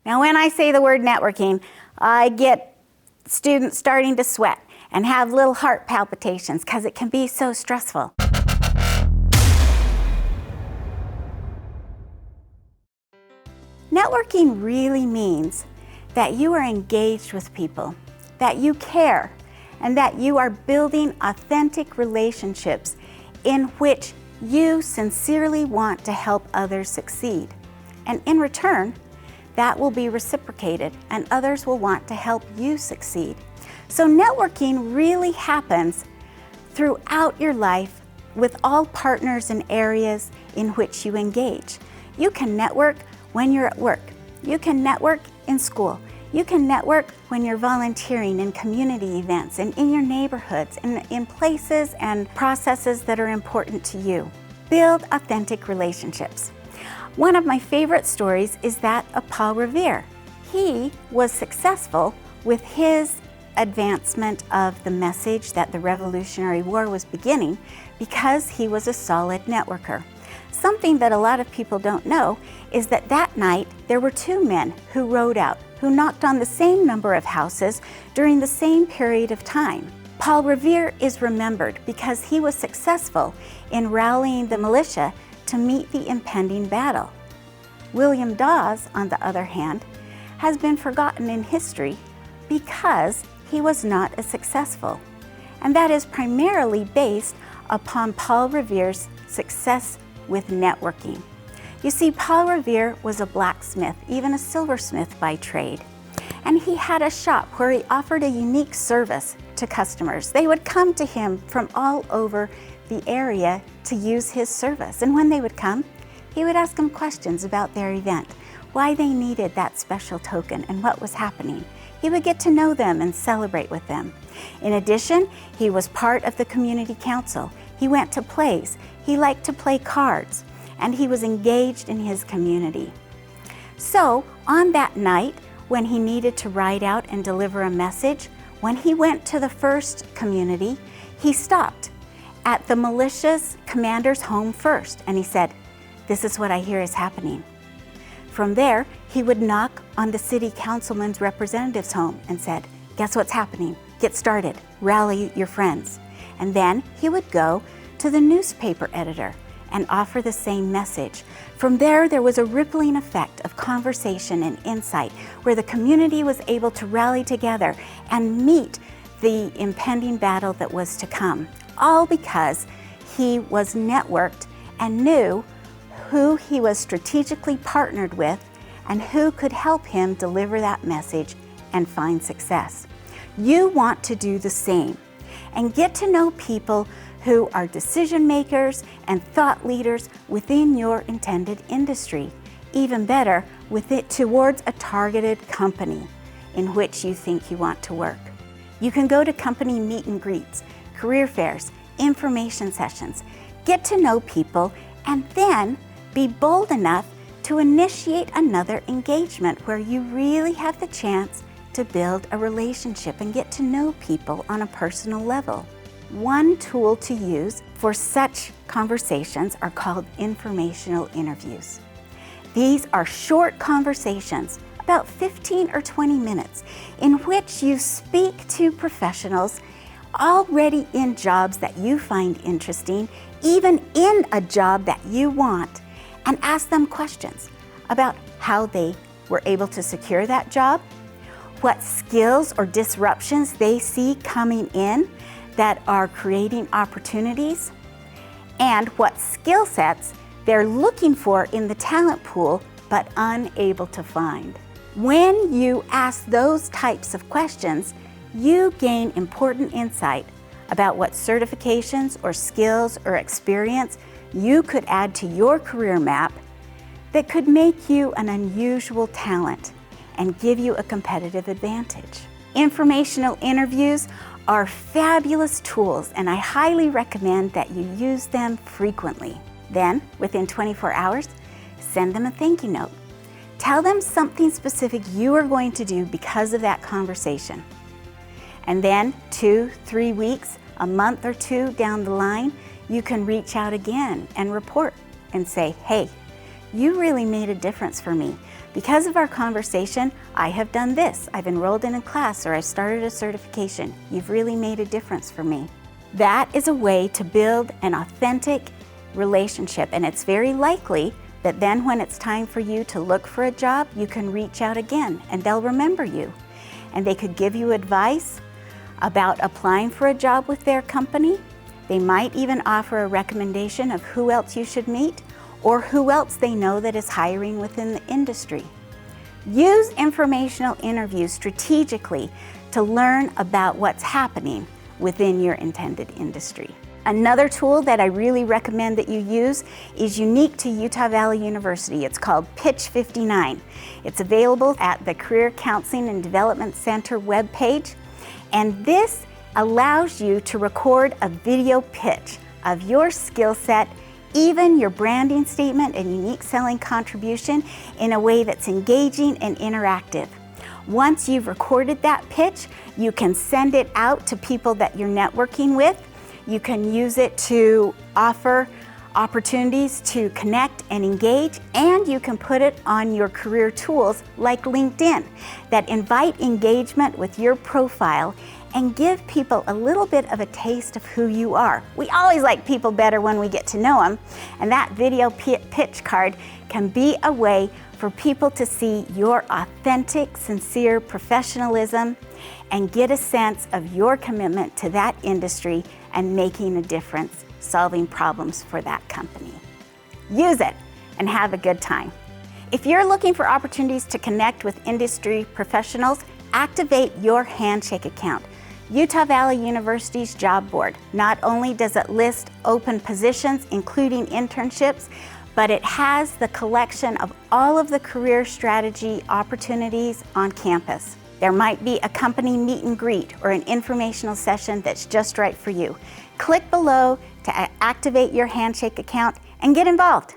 Now, when I say the word networking, I get students starting to sweat and have little heart palpitations because it can be so stressful. Networking really means that you are engaged with people, that you care, and that you are building authentic relationships in which you sincerely want to help others succeed. And in return, that will be reciprocated and others will want to help you succeed. So networking really happens throughout your life with all partners and areas in which you engage. You can network when you're at work. You can network in school. You can network when you're volunteering in community events and in your neighborhoods and in places and processes that are important to you. Build authentic relationships. One of my favorite stories is that of Paul Revere. He was successful with his advancement of the message that the Revolutionary War was beginning because he was a solid networker. Something that a lot of people don't know is that that night there were two men who rode out, who knocked on the same number of houses during the same period of time. Paul Revere is remembered because he was successful in rallying the militia to meet the impending battle. William Dawes, on the other hand, has been forgotten in history because he was not as successful. And that is primarily based upon Paul Revere's success with networking. You see, Paul Revere was a blacksmith, even a silversmith by trade. And he had a shop where he offered a unique service to customers. They would come to him from all over the area to use his service. And when they would come, he would ask them questions about their event, why they needed that special token and what was happening. He would get to know them and celebrate with them. In addition, he was part of the community council. He went to plays. He liked to play cards, and he was engaged in his community. So on that night, when he needed to ride out and deliver a message, when he went to the first community, he stopped at the militia's commander's home first, and he said, "This is what I hear is happening." From there, he would knock on the city councilman's representative's home and said, "Guess what's happening? Get started, rally your friends." And then he would go to the newspaper editor and offer the same message. From there was a rippling effect of conversation and insight where the community was able to rally together and meet the impending battle that was to come, all because he was networked and knew who he was strategically partnered with and who could help him deliver that message and find success. You want to do the same and get to know people who are decision makers and thought leaders within your intended industry. Even better, with it towards a targeted company in which you think you want to work. You can go to company meet and greets, career fairs, information sessions, get to know people, and then be bold enough to initiate another engagement where you really have the chance to build a relationship and get to know people on a personal level. One tool to use for such conversations are called informational interviews. These are short conversations, about 15 or 20 minutes, in which you speak to professionals already in jobs that you find interesting, even in a job that you want, and ask them questions about how they were able to secure that job, what skills or disruptions they see coming in that are creating opportunities, and what skill sets they're looking for in the talent pool but unable to find. When you ask those types of questions, you gain important insight about what certifications or skills or experience you could add to your career map that could make you an unusual talent and give you a competitive advantage. Informational interviews are fabulous tools, and I highly recommend that you use them frequently. Then, within 24 hours, send them a thank you note. Tell them something specific you are going to do because of that conversation. And then 2-3 weeks, a month or two down the line, you can reach out again and report and say, "Hey, you really made a difference for me. Because of our conversation, I have done this. I've enrolled in a class, or I've started a certification. You've really made a difference for me. That is a way to build an authentic relationship, and it's very likely that then when it's time for you to look for a job, you can reach out again and they'll remember you. And they could give you advice about applying for a job with their company. They might even offer a recommendation of who else you should meet or who else they know that is hiring within the industry. Use informational interviews strategically to learn about what's happening within your intended industry. Another tool that I really recommend that you use is unique to Utah Valley University. It's called Pitch 59. It's available at the Career Counseling and Development Center webpage, and this allows you to record a video pitch of your skill set, even your branding statement and unique selling contribution, in a way that's engaging and interactive. Once you've recorded that pitch, you can send it out to people that you're networking with. You can use it to offer opportunities to connect and engage, and you can put it on your career tools like LinkedIn that invite engagement with your profile and give people a little bit of a taste of who you are. We always like people better when we get to know them, and that video pitch card can be a way for people to see your authentic, sincere professionalism and get a sense of your commitment to that industry and making a difference, solving problems for that company. Use it and have a good time. If you're looking for opportunities to connect with industry professionals, activate your Handshake account. Utah Valley University's job board not only does it list open positions, including internships, but it has the collection of all of the career strategy opportunities on campus. There might be a company meet and greet or an informational session that's just right for you. Click below to activate your Handshake account and get involved.